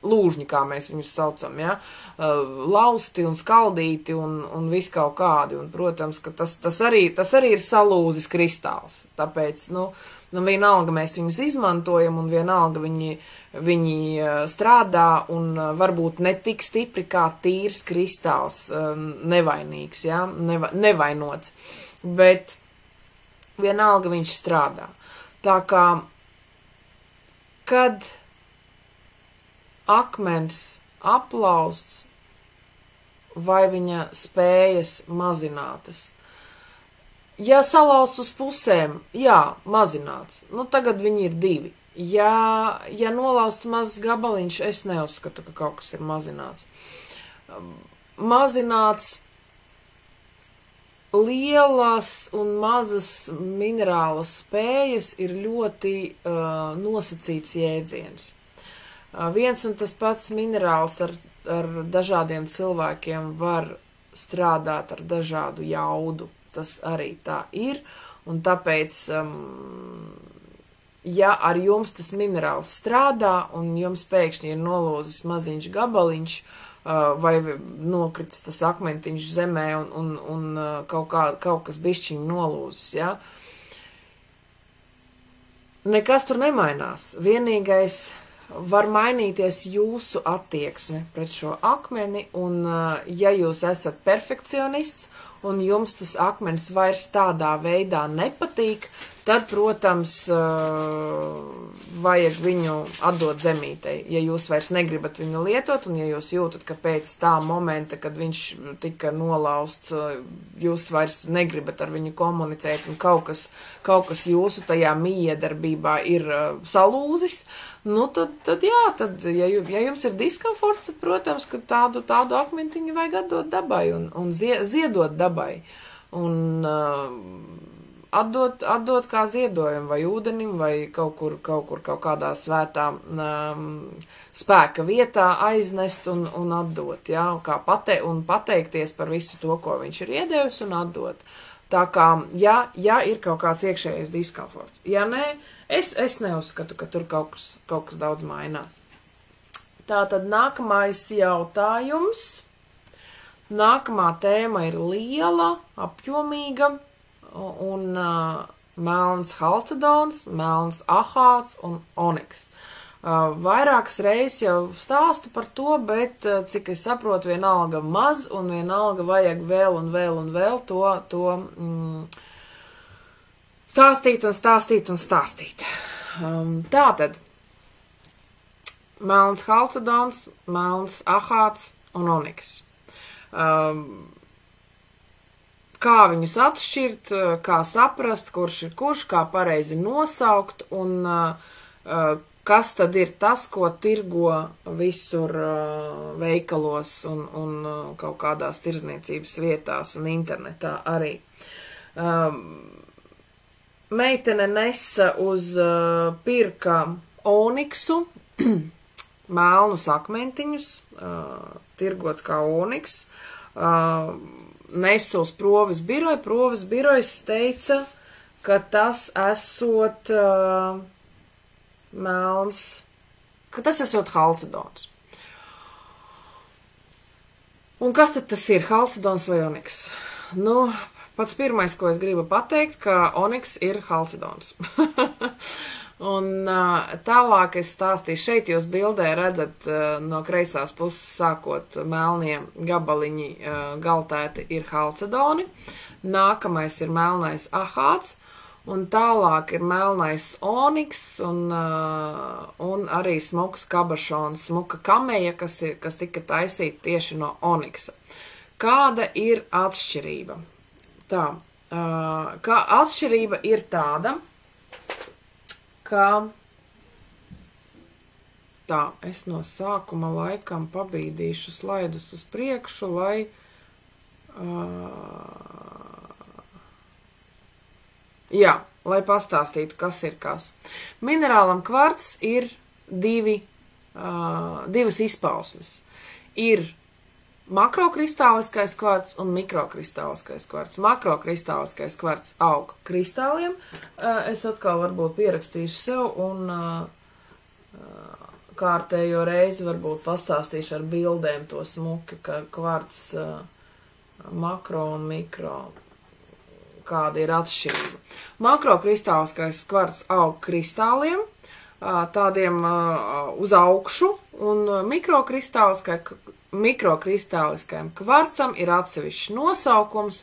lūžņi, kā mēs viņus saucam, ja, lausti un skaldīti un viss kaut kādi, un, protams, ka tas arī ir salūzis kristāls, tāpēc, nu, vienalga mēs viņus izmantojam, un vienalga viņi strādā, un varbūt ne tik stipri kā tīrs kristāls, nevainīgs, ja, nevainots, bet vienalga viņš strādā. Tā kā, kad akmens aplausts vai viņa spējas mazinātas. Ja salausts uz pusēm, jā, mazināts. Nu, tagad viņi ir 2. Ja nolausts mazs gabaliņš, es neuzskatu, ka kaut kas ir mazināts. Mazināts lielas un mazas minerālas spējas ir ļoti nosacīts jēdziens. Viens un tas pats minerāls ar dažādiem cilvēkiem var strādāt ar dažādu jaudu. Tas arī tā ir, un tāpēc, ja ar jums tas minerāls strādā, un jums pēkšņi ir nolūzis maziņš gabaliņš, vai nokritis tas akmentiņš zemē un kaut kas bišķiņ nolūzis, ja? Nekas tur nemainās. Vienīgais var mainīties jūsu attieksme pret šo akmeni, un ja jūs esat perfekcionists un jums tas akmens vairs tādā veidā nepatīk, tad, protams, vajag viņu atdot zemītei. Ja jūs vairs negribat viņu lietot, un ja jūs jūtat, ka pēc tā momenta, kad viņš tika nolausts, jūs vairs negribat ar viņu komunicēt, un kaut kas jūsu tajā miedarbībā ir salūzis, nu, tad jā, ja jums ir diskomforts, tad, protams, ka tādu akmentiņu vajag atdot dabai un ziedot dabai. Un atdot kā ziedojumu vai ūdenim vai kaut kādā svētā spēka vietā aiznest un atdot, jā, un pateikties par visu to, ko viņš ir iedevis un atdot. Tā kā, ja ir kaut kāds iekšējais diskomforts. Ja nē, es neuzskatu, ka tur kaut kas daudz mainās. Tātad nākamais jautājums. Nākamā tēma ir liela, apjomīga, un melns halcedons, melns ahāts un oniks. Vairākas reizes jau stāstu par to, bet, cik es saprotu, vienalga maz un vienalga vajag vēl un vēl un vēl to stāstīt un stāstīt un stāstīt. Tātad, melns halcedons, melns ahāts un oniks. Kā viņus atšķirt, kā saprast, kurš ir kurš, kā pareizi nosaukt un kas tad ir tas, ko tirgo visur veikalos un kaut kādās tirdzniecības vietās un internetā arī. Meitene nesa uz pirka oniksu, melnus akmentiņus, tirgots kā oniks, nesa uz proves biroju. Proves birojas teica, ka tas esot melns, ka tas esot halcedons. Un kas tad tas ir, halcedons vai oniks? Nu, pats pirmais, ko es gribu pateikt, ka oniks ir halcedons. Un tālāk es stāstīšu, šeit jūs bildē redzat no kreisās puses sākot melnie gabaliņi galtēti ir halcedoni, nākamais ir melnais ahāts, un tālāk ir melnais oniks un arī smuks kabašons, smuka kameja, kas tika taisīta tieši no oniksa. Kāda ir atšķirība? Tā, kā atšķirība ir tāda, ka tā, es no sākuma laikam pabīdīšu slaidus uz priekšu, lai lai pastāstītu, kas ir kas. Minerālam kvarts ir divas izpausmes. Ir makrokristāliskais kvarts un mikrokristāliskais kvarts. Makrokristāliskais kvarts aug kristāliem. Es atkal varbūt pierakstīšu sev un kārtējo reizi varbūt pastāstīšu ar bildēm to smuki, ka kvarts makro un mikro, kāda ir atšķirība. Makrokristāliskais kvarts aug kristāliem, tādiem uz augšu, un mikrokristāliskajam kvarcam ir atsevišķs nosaukums,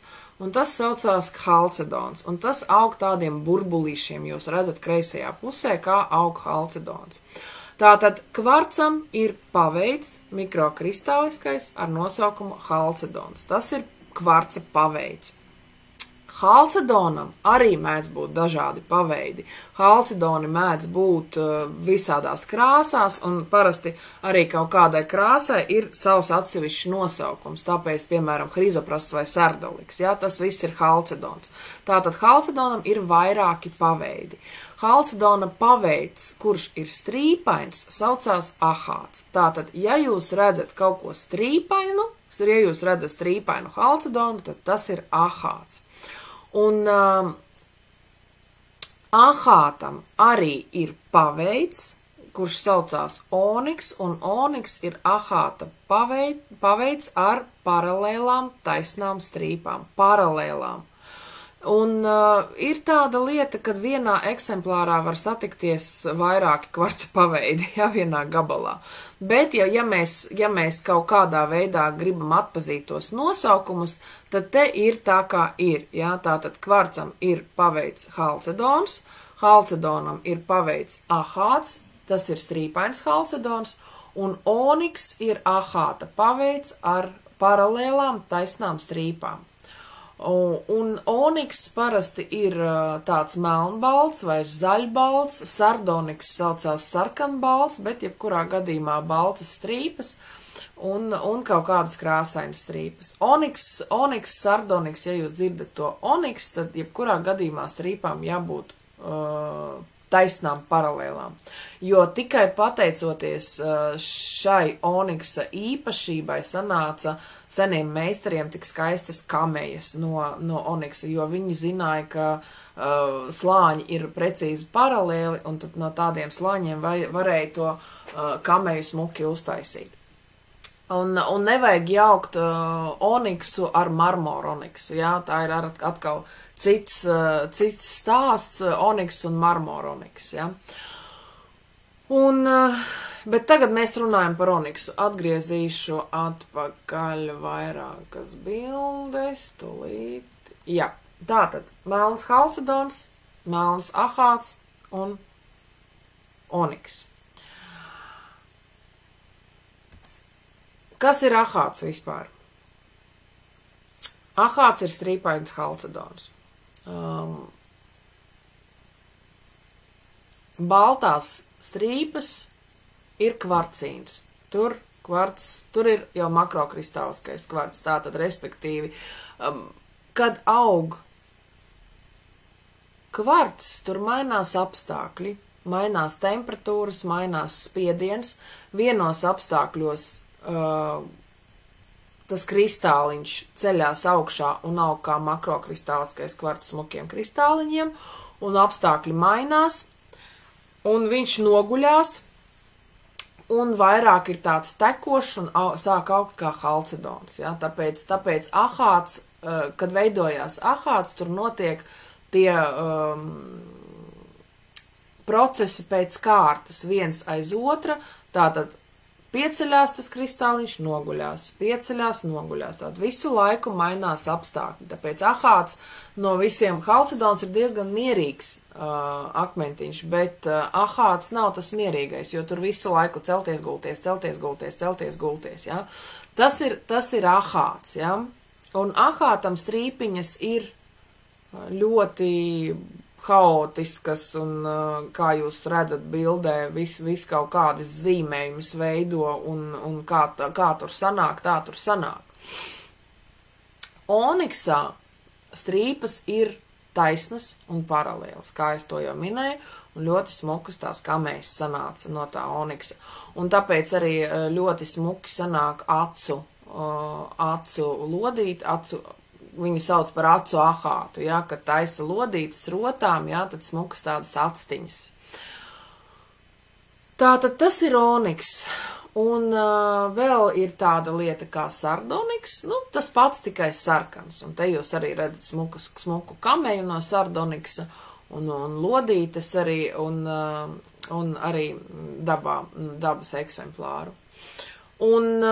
un tas saucās halcedons, un tas aug tādiem burbulīšiem, jūs redzat kreisajā pusē, kā aug halcedons. Tātad kvarcam ir paveids mikrokristāliskais ar nosaukumu halcedons. Tas ir kvarca paveids. Halcedonam arī mēdz būt dažādi paveidi. Halcedoni mēdz būt visādās krāsās, un parasti arī kaut kādai krāsai ir savs atsevišķs nosaukums. Tāpēc, piemēram, hrizoprasts vai sardoliks, jā, tas viss ir halcedons. Tātad halcedonam ir vairāki paveidi. Halcedona paveids, kurš ir strīpains, saucās ahāts. Tātad, ja jūs redzat kaut ko strīpainu, ja jūs redzat strīpainu halcedonu, tad tas ir ahāts. Un ahātam arī ir paveids, kurš saucās oniks, un oniks ir ahāta paveids ar paralēlām taisnām strīpām. Paralēlām. Un ir tāda lieta, kad vienā eksemplārā var satikties vairāki kvarca paveidi, ja, vienā gabalā. Bet, ja mēs kaut kādā veidā gribam atpazīt tos nosaukumus, tad te ir tā, kā ir. Ja? Tātad kvarcam ir paveids halcedons, halcedonam ir paveids ahāts, tas ir strīpains halcedons, un oniks ir ahāta paveids ar paralēlām taisnām strīpām. Un oniks parasti ir tāds melnbalts vai zaļbalts, sardoniks saucās sarkanbalts, bet jebkurā gadījumā baltas strīpas un kaut kādas krāsainas strīpas. Oniks, sardoniks, ja jūs dzirdat to oniks, tad jebkurā gadījumā strīpām jābūt taisnām paralēlām. Jo tikai pateicoties šai oniksa īpašībai sanāca seniem meistariem tik skaistas kamejas no oniksa, jo viņi zināja, ka slāņi ir precīzi paralēli, un tad no tādiem slāņiem varēja to kameju smuki uztaisīt. Un nevajag jaukt oniksu ar marmoru oniksu, jā, tā ir atkal cits stāsts, oniks un marmoru oniks, jā. Bet tagad mēs runājam par oniksu. Atgriezīšu atpakaļ vairākas bildes, tūlīt. Jā, tātad melns halcedons, melns ahāts un oniks. Kas ir ahāts vispār? Ahāts ir strīpains halcedons. Baltās strīpas ir kvarcīns. Tur ir jau makrokristāliskais kvarts, tātad respektīvi, kad aug kvarts, tur mainās apstākļi, mainās temperatūras, mainās spiediens, vienos apstākļos tas kristāliņš ceļās augšā un aug kā makrokristāliskais kvarts smukiem kristāliņiem, un apstākļi mainās, un viņš noguļās, un vairāk ir tāds tekošs un sāk augt kā halcedons. Ja? Tāpēc ahāts, kad veidojās ahāts, tur notiek tie procesi pēc kārtas, viens aiz otra, tātad pieceļās tas kristāliņš, noguļās, pieceļās, noguļās. Tātad visu laiku mainās apstākļi. Tāpēc ahāts no visiem halcedons ir diezgan mierīgs akmentiņš, bet ahāts nav tas mierīgais, jo tur visu laiku celties, gulties, celties, gulties, celties, gulties. Ja? Tas ir ahāts. Ja? Un ahātam strīpiņas ir ļoti haotiskas un, kā jūs redzat bildē, vis kaut kādas zīmējumus veido un kā tur sanāk, tā tur sanāk. Oniksā strīpas ir taisnas un paralēlas, kā es to jau minēju, un ļoti smukas tās kamejas sanāca no tā oniksa. Un tāpēc arī ļoti smuki sanāk acu lodīt, viņu sauc par acu ahātu, ja, kad taisa lodītas rotām, ja, tad smukas tādas actiņas. Tātad tas ir oniks, un vēl ir tāda lieta kā sardoniks, tas pats tikai sarkans, un te jūs arī redzat smuku kameju no sardoniksa, un lodītes arī, un arī dabas eksemplāru. Un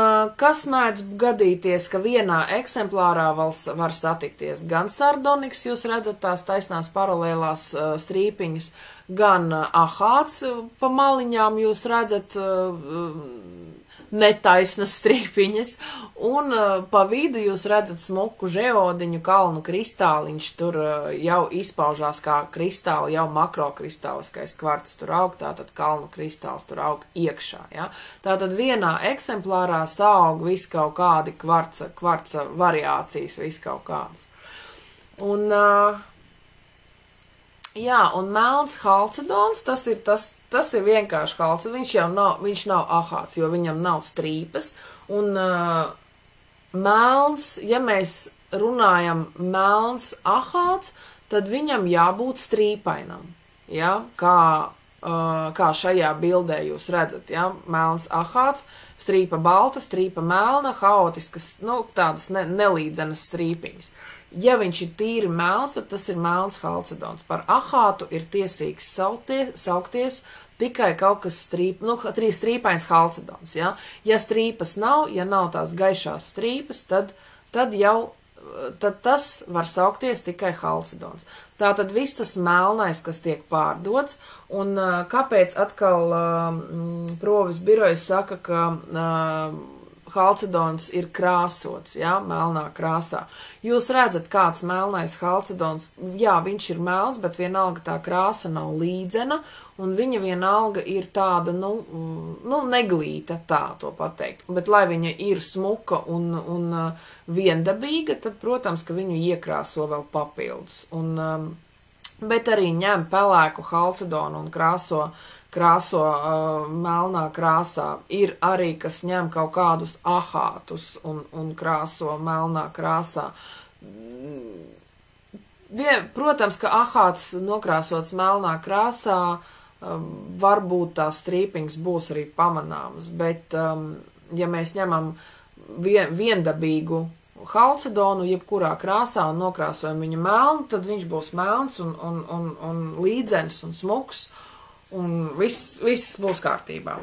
kas mēdz gadīties, ka vienā eksemplārā var satikties gan sardoniks, jūs redzat tās taisnās paralēlās strīpiņas, gan ahāts pa maliņām jūs redzat netaisnas strīpiņas, un pa vidu jūs redzat smuku žeodiņu kalnu kristāliņš, tur jau izpaužās kā kristāli, jau makrokristāliskais kvarts tur aug, tātad kalnu kristāls tur aug iekšā, ja. Tātad vienā eksemplārā saug vis kaut kādi kvarca variācijas, vis kaut kādas. Un, jā, un melns halcedons, tas ir vienkārši halcedons, viņš nav ahāts, jo viņam nav strīpas, un melns, ja mēs runājam melns ahāts, tad viņam jābūt strīpainam, ja, kā šajā bildē jūs redzat, ja, melns ahāts, strīpa balta, strīpa melna, haotiskas, tādas nelīdzenas strīpiņas. Ja viņš ir tīri melns, tad tas ir melns halcedons. Par ahātu ir tiesīgs saukties tikai kaut kas strīpains halcedons. Ja? Ja strīpas nav, ja nav tās gaišās strīpas, tad tas var saukties tikai halcedons. Tātad viss tas melnais, kas tiek pārdots, un kāpēc atkal provis birojas saka, ka halcedons ir krāsots, ja, melnā krāsā. Jūs redzat, kāds melnais halcedons, jā, viņš ir melns, bet vienalga tā krāsa nav līdzena, un viņa vienalga ir tāda, neglīta, tā to pateikt. Bet, lai viņa ir smuka un viendabīga, tad, protams, ka viņu iekrāso vēl papildus. Bet arī ņem pelēku halcedonu un krāso melnā krāsā. Ir arī, kas ņem kaut kādus ahātus un krāso melnā krāsā. Protams, ka ahāts nokrāsots melnā krāsā, varbūt tās strīpiņas būs arī pamanāmas, bet, ja mēs ņemam viendabīgu halcedonu, jebkurā krāsā un nokrāsojam viņu melnu, tad viņš būs melns un līdzens un smuks, un viss būs kārtībā.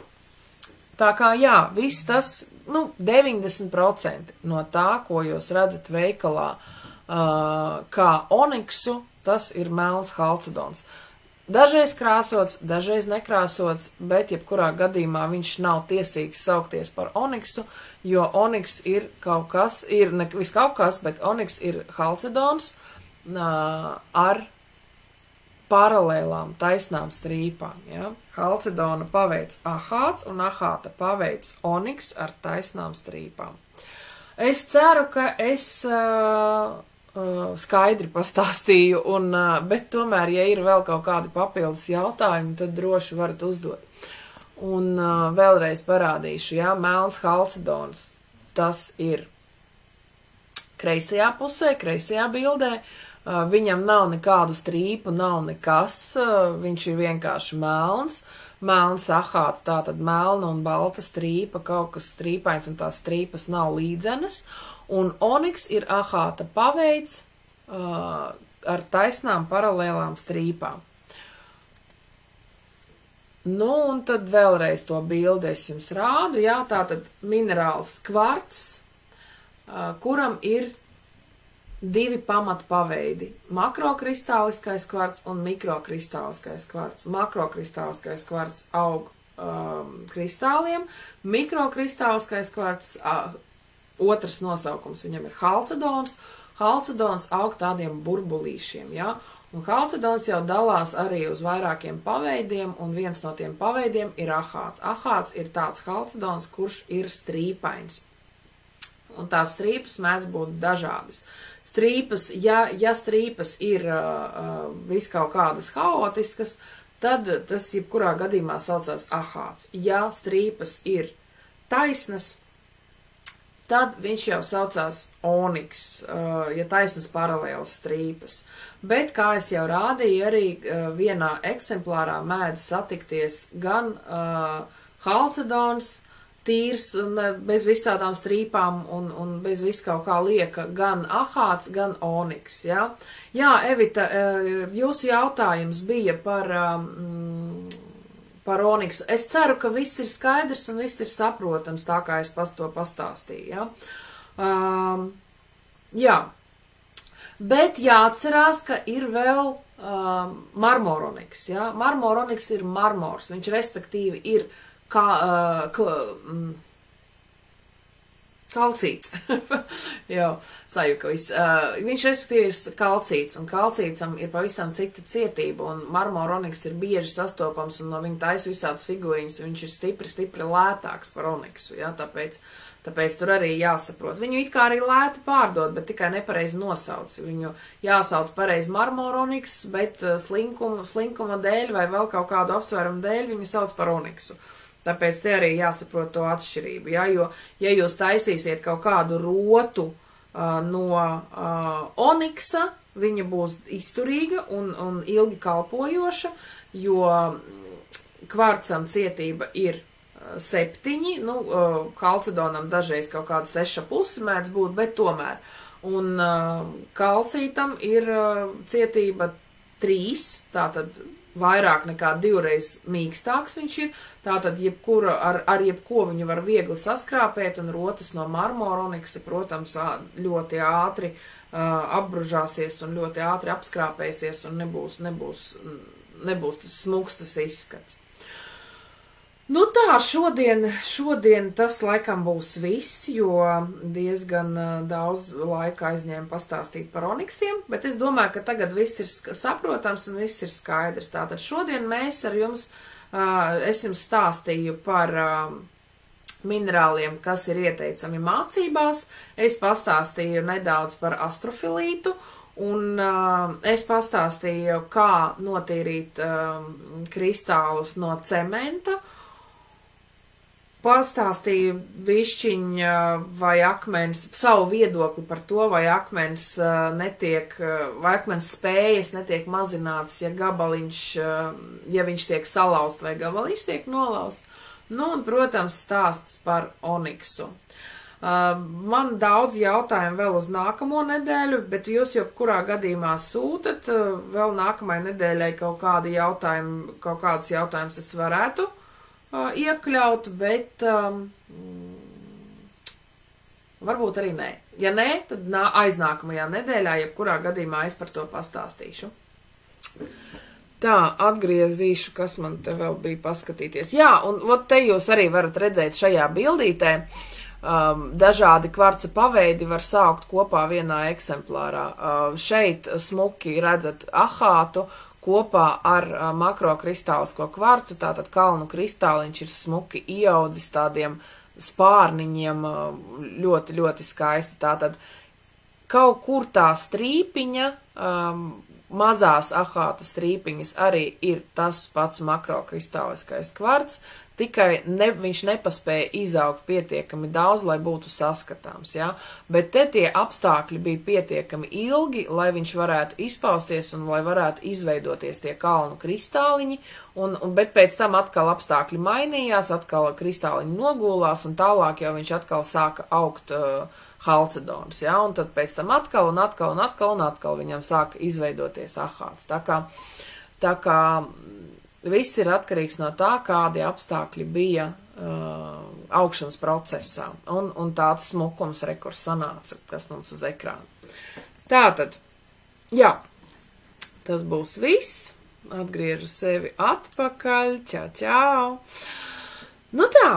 Tā kā, jā, viss tas, 90% no tā, ko jūs redzat veikalā, kā oniksu, tas ir melns halcedons. Dažreiz krāsots, dažreiz nekrāsots, bet jebkurā gadījumā viņš nav tiesīgs saukties par oniksu, jo oniks ir kaut kas, nevis kaut kas, bet oniks ir halcedons ar paralēlām taisnām strīpām. Ja? Halcedona paveic ahāts un ahāta paveic oniks ar taisnām strīpām. Es ceru, ka es skaidri pastāstīju, bet tomēr, ja ir vēl kaut kādi papildus jautājumi, tad droši varat uzdot. Un vēlreiz parādīšu, ja? Melns halcedons, tas ir kreisajā pusē, kreisajā bildē. Viņam nav nekādu strīpu, nav nekas, viņš ir vienkārši melns. Melns ahāts, tātad melna un balta strīpa, kaut kas strīpains un tās strīpas nav līdzenas. Un oniks ir ahāta paveids ar taisnām paralēlām strīpām. Un tad vēlreiz to bildi es jums rādu, jā, tātad minerāls kvarts, kuram ir divi pamatu paveidi - makrokristāliskais kvarts un mikrokristāliskais kvarts. Makrokristāliskais kvarts aug kristāliem, mikrokristāliskais kvarts, otrs nosaukums viņam ir halcedons. Halcedons aug tādiem burbulīšiem, ja? Un halcedons jau dalās arī uz vairākiem paveidiem, un viens no tiem paveidiem ir ahāts. Ahāts ir tāds halcedons, kurš ir strīpains. Un tās strīpas mēdz būt dažādas. Strīpas, ja strīpas ir vis kaut kādas haotiskas, tad tas jebkurā gadījumā saucās ahāts. Ja strīpas ir taisnas, tad viņš jau saucās oniks, ja taisnas paralēlas strīpas. Bet, kā es jau rādīju, arī vienā eksemplārā mēdz satikties gan halcedons, tīrs un bez visādām strīpām un bez visu kaut kā lieka gan ahāts, gan oniks, ja? Jā, Evita, jūsu jautājums bija par oniksu. Es ceru, ka viss ir skaidrs un viss ir saprotams tā, kā es to pastāstīju, ja? Jā. Bet jāatcerās, ka ir vēl marmoroniks, ja? Marmoroniks ir marmors, viņš respektīvi ir kalcīts. Jau, sajuka viss. Viņš respektīvi ir kalcīts, un kalcītam ir pavisam cita cietība, un marmoroniks ir bieži sastopams, un no viņa taisa visādas figūriņas, viņš ir stipri lētāks par oniksu, ja, tāpēc tur arī jāsaprot. Viņu it kā arī lēti pārdod, bet tikai nepareizi nosauc. Viņu jāsauc pareizi marmoroniks, bet slinkuma dēļ vai vēl kaut kādu apsvērumu dēļ viņu sauc par oniksu. Tāpēc te arī jāsaprot to atšķirību, ja, jo, ja jūs taisīsiet kaut kādu rotu no oniksa, viņa būs izturīga un ilgi kalpojoša, jo kvarcam cietība ir 7, halcedonam dažreiz kaut kāda 6,5 mēdz būt, bet tomēr. Un kalcītam ir cietība 3, tātad vairāk nekā 2 mīkstāks viņš ir. Tātad ar jebko viņu var viegli saskrāpēt, un rotas no marmora oniksa, protams, ļoti ātri apbružāsies un ļoti ātri apskrāpēsies, un nebūs tas smuks tas izskats. Nu tā, šodien tas laikam būs viss, jo diezgan daudz laika aizņēma pastāstīt par oniksiem, bet es domāju, ka tagad viss ir saprotams un viss ir skaidrs. Tātad šodien es jums stāstīju par minerāliem, kas ir ieteicami mācībās, es pastāstīju nedaudz par astrofilītu, un es pastāstīju, kā notīrīt kristālus no cementa, pastāstīju bišķiņu vai akmens, savu viedokli par to, vai akmens spējas netiek mazināts, ja viņš tiek salauzt vai gabaliņš tiek nolausts. Nu, un, protams, stāsts par oniksu. Man daudz jautājumu vēl uz nākamo nedēļu, bet jūs jebkurā gadījumā sūtat vēl nākamajai nedēļai kaut kādus jautājumus es varētu iekļaut, bet varbūt arī nē. Ja nē, tad aiznākamajā nedēļā, jebkurā gadījumā es par to pastāstīšu. Tā, atgriezīšu, kas man te vēl bija paskatīties. Jā, un te jūs arī varat redzēt šajā bildītē, dažādi kvarca paveidi var saukt kopā vienā eksemplārā. Šeit smuki redzat ahātu, kopā ar makrokristālisko kvarcu, tātad kalnu kristāliņš ir smuki ieaudzis tādiem spārniņiem, ļoti, ļoti skaisti. Tātad kaut kur tā strīpiņa, mazās ahāta strīpiņas arī ir tas pats makrokristāliskais kvarts, tikai viņš nepaspēja izaugt pietiekami daudz, lai būtu saskatāms, ja? Bet te tie apstākļi bija pietiekami ilgi, lai viņš varētu izpausties un lai varētu izveidoties tie kalnu kristāliņi, bet pēc tam atkal apstākļi mainījās, atkal kristāliņi nogulās un tālāk jau viņš atkal sāka augt halcedons, ja? Un tad pēc tam atkal viņam sāka izveidoties ahāts. Tā kā viss ir atkarīgs no tā, kādi apstākļi bija augšanas procesā. Un tāds smukums rekurs sanāca, kas mums uz ekrāna. Tātad, jā, tas būs viss. Atgriežu sevi atpakaļ. Čau. Nu tā,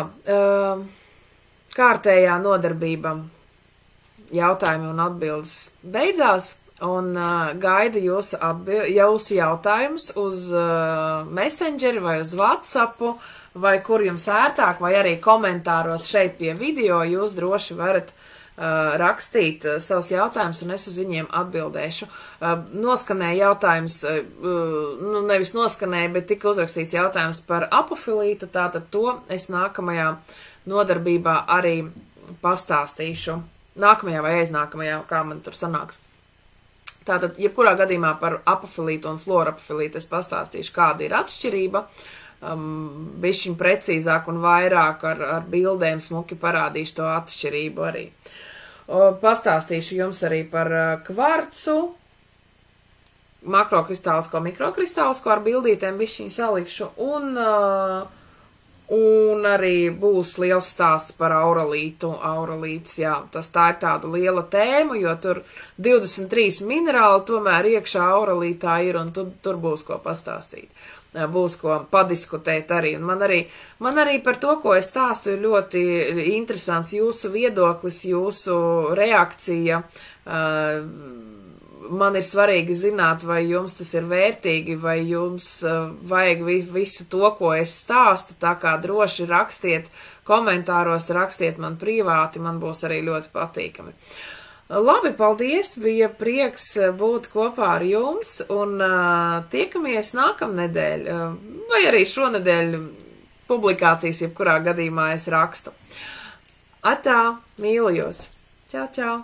kārtējā nodarbība jautājumi un atbildes beidzās. Un gaida jūsu jautājumus uz Messengeri vai uz WhatsAppu, vai kur jums ērtāk, vai arī komentāros šeit pie video jūs droši varat rakstīt savus jautājumus, un es uz viņiem atbildēšu. Noskanēja jautājums, nevis noskanēja, bet tika uzrakstīts jautājums par apofilītu, tātad to es nākamajā nodarbībā arī pastāstīšu. Nākamajā vai aiznākamajā, kā man tur sanāks. Tātad, jebkurā gadījumā par apofilītu un florapofilītu es pastāstīšu, kāda ir atšķirība. Bišķiņ precīzāk un vairāk ar bildēm smuki parādīšu to atšķirību arī. Pastāstīšu jums arī par kvarcu, makrokristālisko, mikrokristālisko ar bildītēm bišķiņ salikšu un arī būs liels stāsts par auralītu. Auralīts, jā, tā ir tāda liela tēma, jo tur 23 minerāli tomēr iekšā auralītā ir, un tur būs ko pastāstīt. Būs ko padiskutēt arī. Un man arī par to, ko es stāstu, ir ļoti interesants jūsu viedoklis, jūsu reakcija. Man ir svarīgi zināt, vai jums tas ir vērtīgi, vai jums vajag visu to, ko es stāstu, tā kā droši rakstiet komentāros, rakstiet man privāti, man būs arī ļoti patīkami. Labi, paldies, bija prieks būt kopā ar jums, un tiekamies nākamnedēļ, vai arī šonedēļ publikācijas, jebkurā gadījumā es rakstu. Atā, mīlu jūs! Čau, čau!